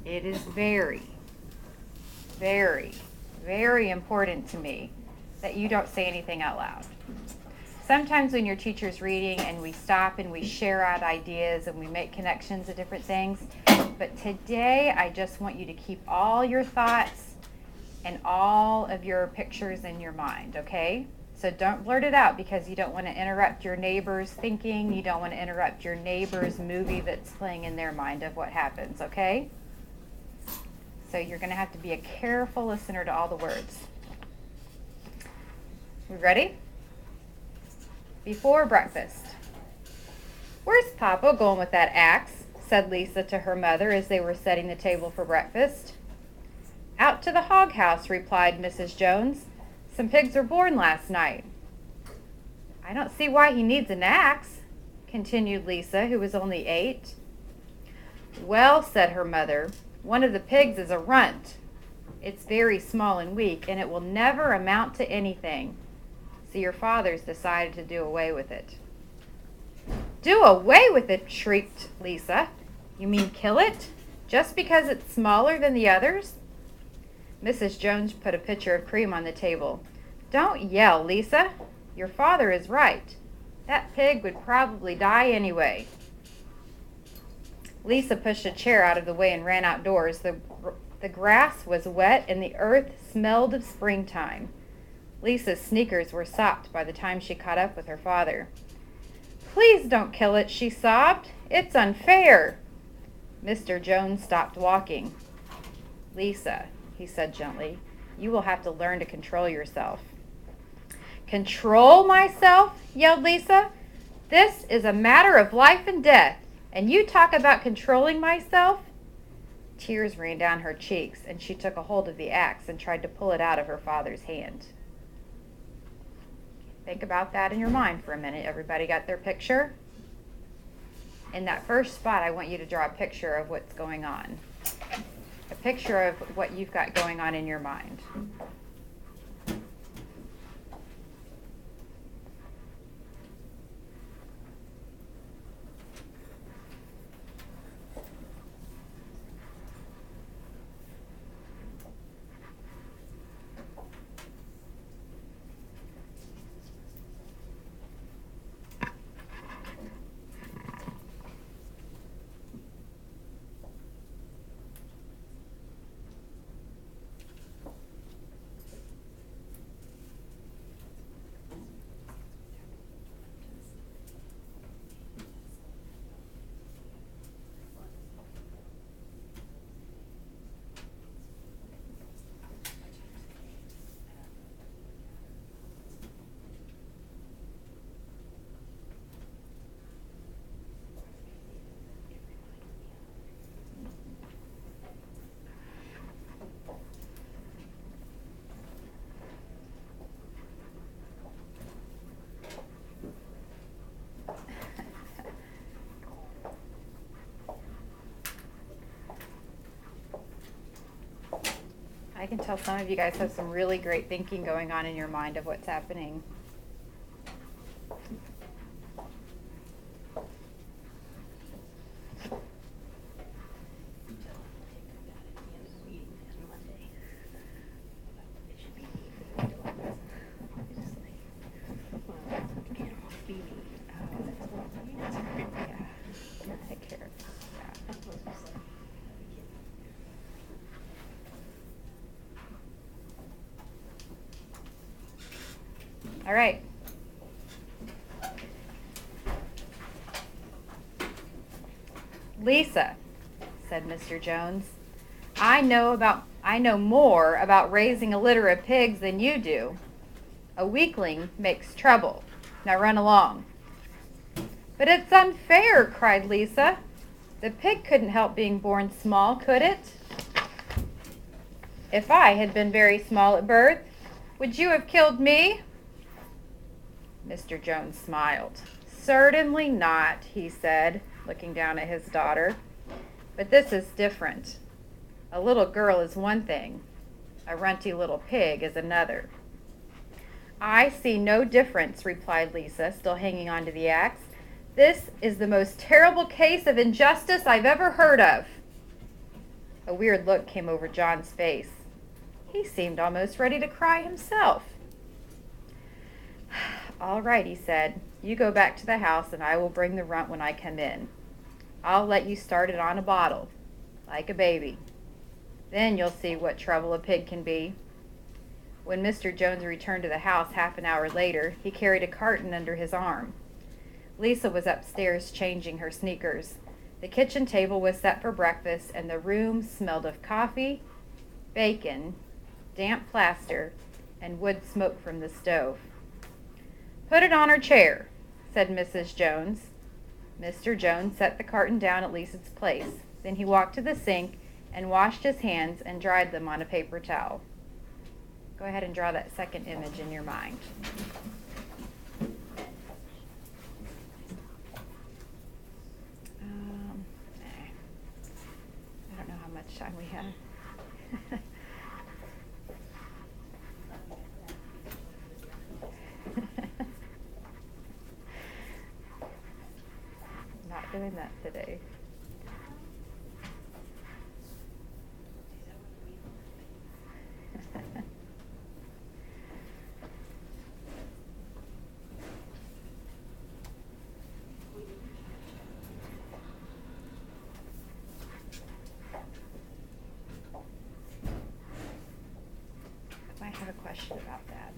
It is very, very, very important to me that you don't say anything out loud. Sometimes when your teacher's reading and we stop and we share out ideas and we make connections of different things, but today I just want you to keep all your thoughts and all of your pictures in your mind, okay? So don't blurt it out because you don't want to interrupt your neighbor's thinking. You don't want to interrupt your neighbor's movie that's playing in their mind of what happens, okay? So you're going to have to be a careful listener to all the words. We ready? Before breakfast. "Where's Papa going with that axe?" said Lisa to her mother as they were setting the table for breakfast. "Out to the hog house," replied Mrs. Jones. "Some pigs were born last night." "I don't see why he needs an axe," continued Lisa, who was only 8. "Well," said her mother, "one of the pigs is a runt. It's very small and weak, and it will never amount to anything. So your father's decided to do away with it." "Do away with it?" shrieked Lisa. "You mean kill it? Just because it's smaller than the others?" Mrs. Jones put a pitcher of cream on the table. "Don't yell, Lisa. Your father is right. That pig would probably die anyway." Lisa pushed a chair out of the way and ran outdoors. The grass was wet and the earth smelled of springtime. Lisa's sneakers were sopped by the time she caught up with her father. "Please don't kill it," she sobbed. "It's unfair." Mr. Jones stopped walking. "Lisa," he said gently, "you will have to learn to control yourself." "Control myself?" yelled Lisa. "This is a matter of life and death, and you talk about controlling myself?" Tears ran down her cheeks, and she took a hold of the axe and tried to pull it out of her father's hand. Think about that in your mind for a minute. Everybody got their picture? In that first spot, I want you to draw a picture of what's going on. A picture of what you've got going on in your mind. I can tell some of you guys have some really great thinking going on in your mind of what's happening. All right. "Lisa," said Mr. Jones, I know more about raising a litter of pigs than you do. A weakling makes trouble. Now run along." "But it's unfair," cried Lisa. "The pig couldn't help being born small, could it?" "If I had been very small at birth, would you have killed me?" Mr. Jones smiled. "Certainly not," he said, looking down at his daughter. "But this is different. A little girl is one thing. A runty little pig is another." "I see no difference," replied Lisa, still hanging on to the axe. "This is the most terrible case of injustice I've ever heard of." A weird look came over John's face. He seemed almost ready to cry himself. "All right," he said. "You go back to the house and I will bring the runt when I come in. I'll let you start it on a bottle, like a baby. Then you'll see what trouble a pig can be." When Mr. Jones returned to the house half an hour later, he carried a carton under his arm. Lisa was upstairs changing her sneakers. The kitchen table was set for breakfast, and the room smelled of coffee, bacon, damp plaster, and wood smoke from the stove. "Put it on her chair," said Mrs. Jones. Mr. Jones set the carton down at Lisa's place. Then he walked to the sink and washed his hands and dried them on a paper towel. Go ahead and draw that second image in your mind. I don't know how much time we have. Not doing that today. I have a question about that.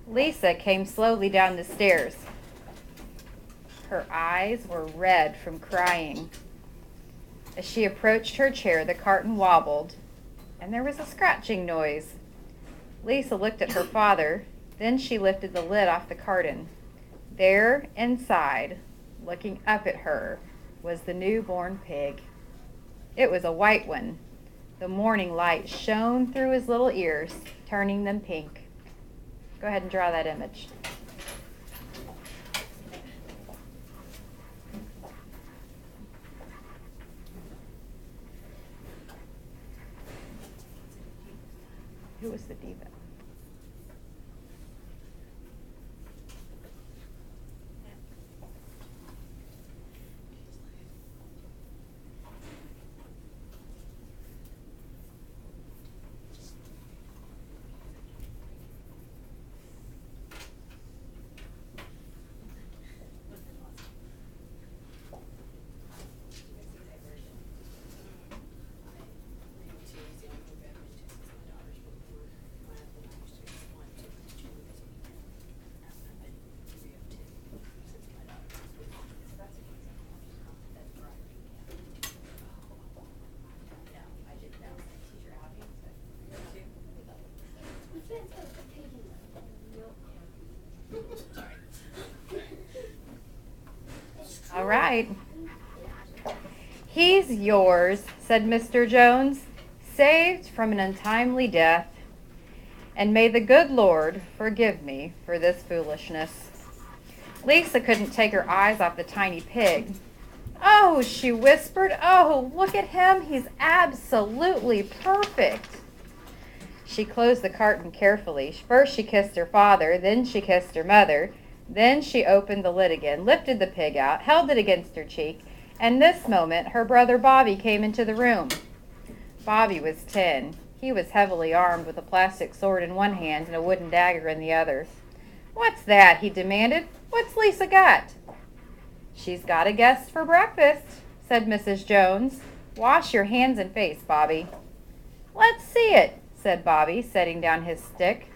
Lisa came slowly down the stairs. Her eyes were red from crying. As she approached her chair, the carton wobbled, and there was a scratching noise. Lisa looked at her father, then she lifted the lid off the carton. There, inside, looking up at her, was the newborn pig. It was a white one. The morning light shone through his little ears, turning them pink. Go ahead and draw that image. Who was the diva? All right. "He's yours," said Mr. Jones, "saved from an untimely death. And may the good Lord forgive me for this foolishness." Lisa couldn't take her eyes off the tiny pig. "Oh," she whispered, "oh, look at him. He's absolutely perfect." She closed the carton carefully. First she kissed her father, then she kissed her mother. Then she opened the lid again, lifted the pig out, held it against her cheek, and this moment her brother Bobby came into the room. Bobby was 10. He was heavily armed with a plastic sword in one hand and a wooden dagger in the other. "What's that?" he demanded. "What's Lisa got?" "She's got a guest for breakfast," said Mrs. Jones. "Wash your hands and face, Bobby." "Let's see it," said Bobby, setting down his stick.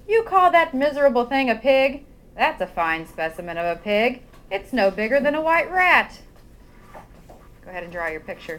"You call that miserable thing a pig? That's a fine specimen of a pig. It's no bigger than a white rat." Go ahead and draw your picture.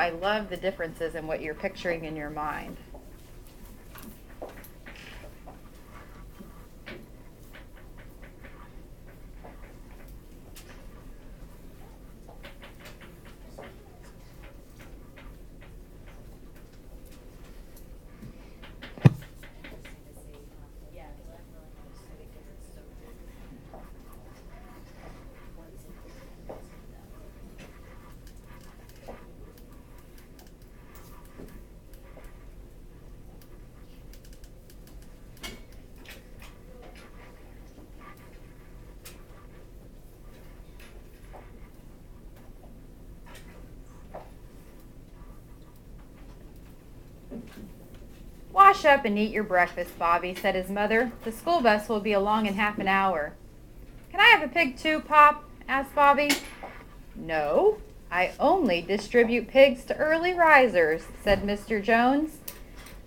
I love the differences in what you're picturing in your mind. Wash up and eat your breakfast, Bobby, said his mother. The school bus will be along in half an hour. Can I have a pig too, Pop? Asked Bobby. No, I only distribute pigs to early risers, said Mr. Jones.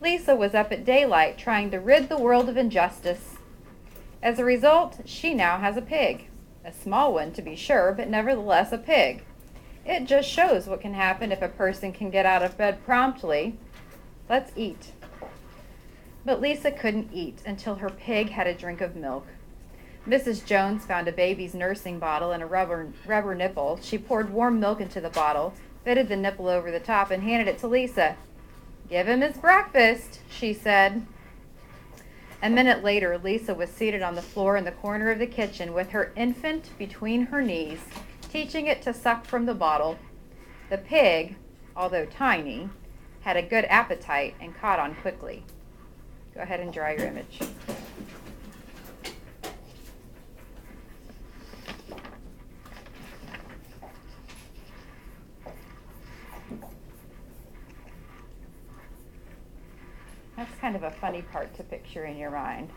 Lisa was up at daylight trying to rid the world of injustice. As a result, she now has a pig. A small one, to be sure, but nevertheless a pig. It just shows what can happen if a person can get out of bed promptly. Let's eat. But Lisa couldn't eat until her pig had a drink of milk. Mrs. Jones found a baby's nursing bottle and a rubber nipple. She poured warm milk into the bottle, fitted the nipple over the top, and handed it to Lisa. Give him his breakfast, she said. A minute later, Lisa was seated on the floor in the corner of the kitchen with her infant between her knees, teaching it to suck from the bottle. The pig, although tiny, had a good appetite and caught on quickly. Go ahead and draw your image. That's kind of a funny part to picture in your mind.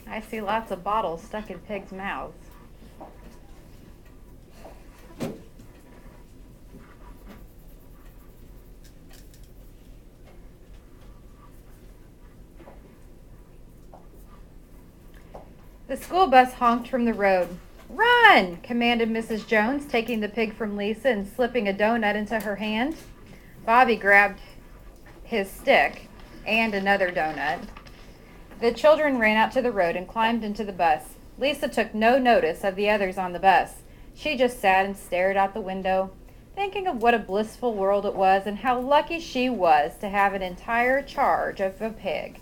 I see lots of bottles stuck in pigs' mouths. The school bus honked from the road. Run, commanded Mrs. Jones, taking the pig from Lisa and slipping a donut into her hand. Bobby grabbed his stick and another donut. The children ran out to the road and climbed into the bus. Lisa took no notice of the others on the bus. She just sat and stared out the window, thinking of what a blissful world it was and how lucky she was to have an entire charge of a pig.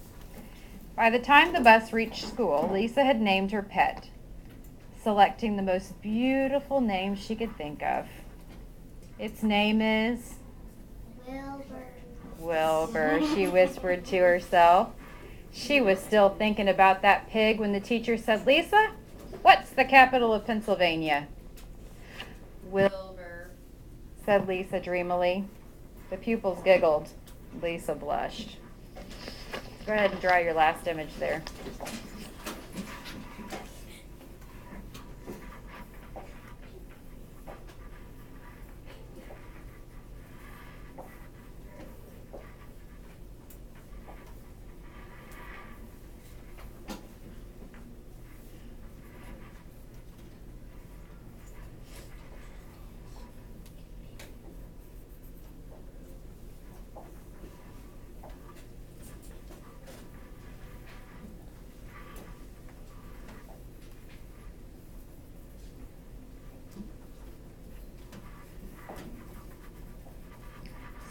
By the time the bus reached school, Lisa had named her pet, selecting the most beautiful name she could think of. Its name is Wilbur. Wilbur, she whispered to herself. She was still thinking about that pig when the teacher said, Lisa, what's the capital of Pennsylvania? Wilbur, said Lisa dreamily. The pupils giggled. Lisa blushed. Go ahead and draw your last image there.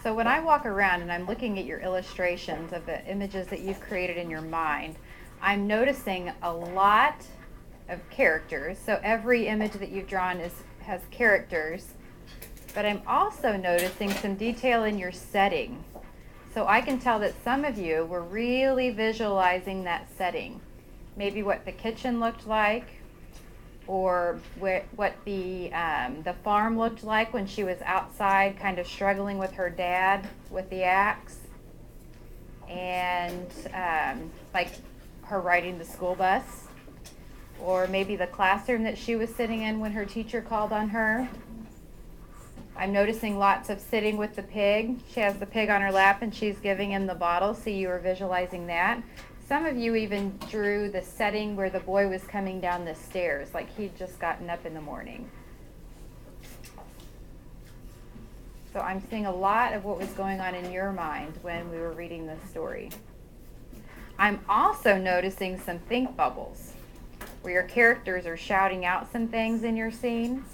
So when I walk around and I'm looking at your illustrations of the images that you've created in your mind, I'm noticing a lot of characters. So every image that you've drawn has characters. But I'm also noticing some detail in your setting. So I can tell that some of you were really visualizing that setting. Maybe what the kitchen looked like, or what the farm looked like when she was outside kind of struggling with her dad with the axe. And like her riding the school bus. Or maybe the classroom that she was sitting in when her teacher called on her. I'm noticing lots of sitting with the pig. She has the pig on her lap and she's giving him the bottle, so you were visualizing that. Some of you even drew the setting where the boy was coming down the stairs, like he'd just gotten up in the morning. So I'm seeing a lot of what was going on in your mind when we were reading this story. I'm also noticing some think bubbles, where your characters are shouting out some things in your scene.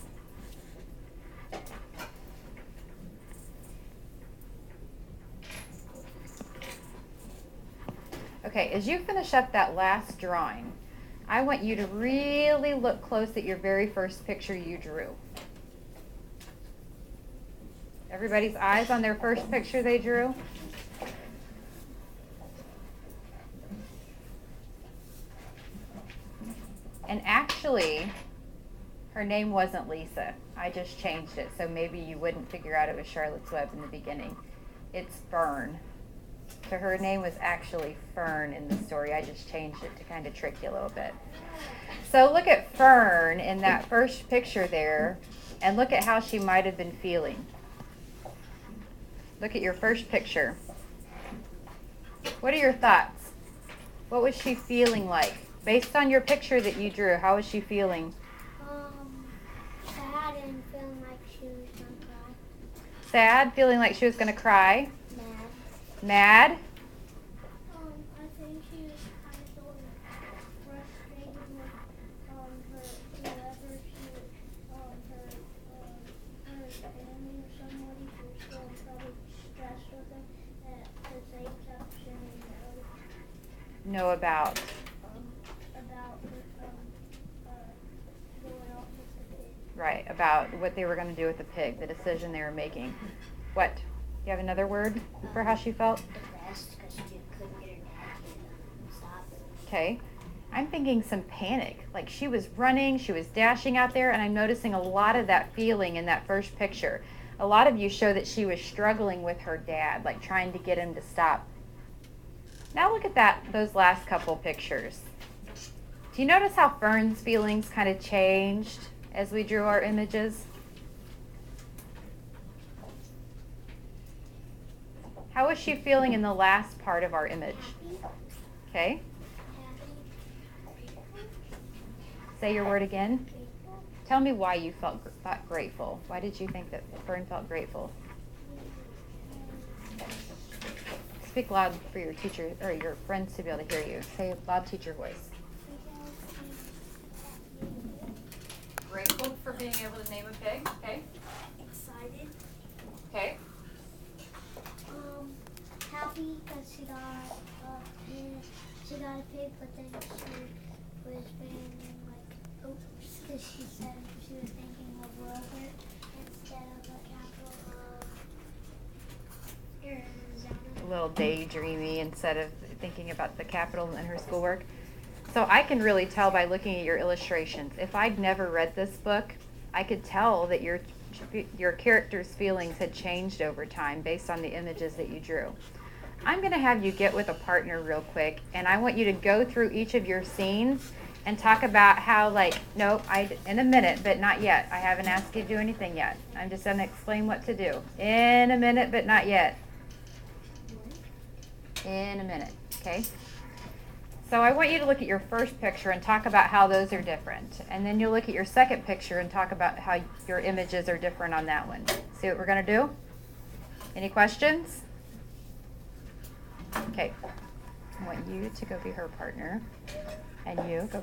Okay, as you finish up that last drawing, I want you to really look close at your very first picture you drew. Everybody's eyes on their first picture they drew? And actually, her name wasn't Lisa. I just changed it, so maybe you wouldn't figure out it was Charlotte's Web in the beginning. It's Fern. So her name was actually Fern in the story. I just changed it to kind of trick you a little bit. So look at Fern in that first picture there, and look at how she might have been feeling. Look at your first picture. What are your thoughts? What was she feeling like? Based on your picture that you drew, how was she feeling? Sad and feeling like she was gonna cry. Sad, feeling like she was going to cry. Mad. Mad? I think she was kind of sort of frustrated with her whoever she her family or somebody who was still probably stressed with her because they kept saying Know about. going off with the pig. Right, about what they were going to do with the pig, the decision they were making. What? You have another word for how she felt? Depressed because she couldn't get her dad to stop. Okay. I'm thinking some panic. Like she was running, she was dashing out there, and I'm noticing a lot of that feeling in that first picture. A lot of you show that she was struggling with her dad, like trying to get him to stop. Now look at those last couple pictures. Do you notice how Fern's feelings kind of changed as we drew our images? How was she feeling in the last part of our image? Okay. Say your word again. Tell me why you thought grateful. Why did you think that Fern felt grateful? Speak loud for your teacher or your friends to be able to hear you. Say a loud teacher voice. Grateful for being able to name a pig. Okay. Excited. Okay. Happy because she got a pig, but then she was being like, oops, because she said she was thinking of Wilbur instead of a capital of Arizona. A little daydreamy instead of thinking about the capital in her schoolwork. So I can really tell by looking at your illustrations. If I'd never read this book, I could tell that your character's feelings had changed over time based on the images that you drew. I'm going to have you get with a partner real quick, and I want you to go through each of your scenes and talk about how, in a minute, but not yet. I haven't asked you to do anything yet. I'm just going to explain what to do. In a minute, but not yet. In a minute, okay? So I want you to look at your first picture and talk about how those are different. And then you'll look at your second picture and talk about how your images are different on that one. See what we're going to do? Any questions? Okay. I want you to go be her partner. And you go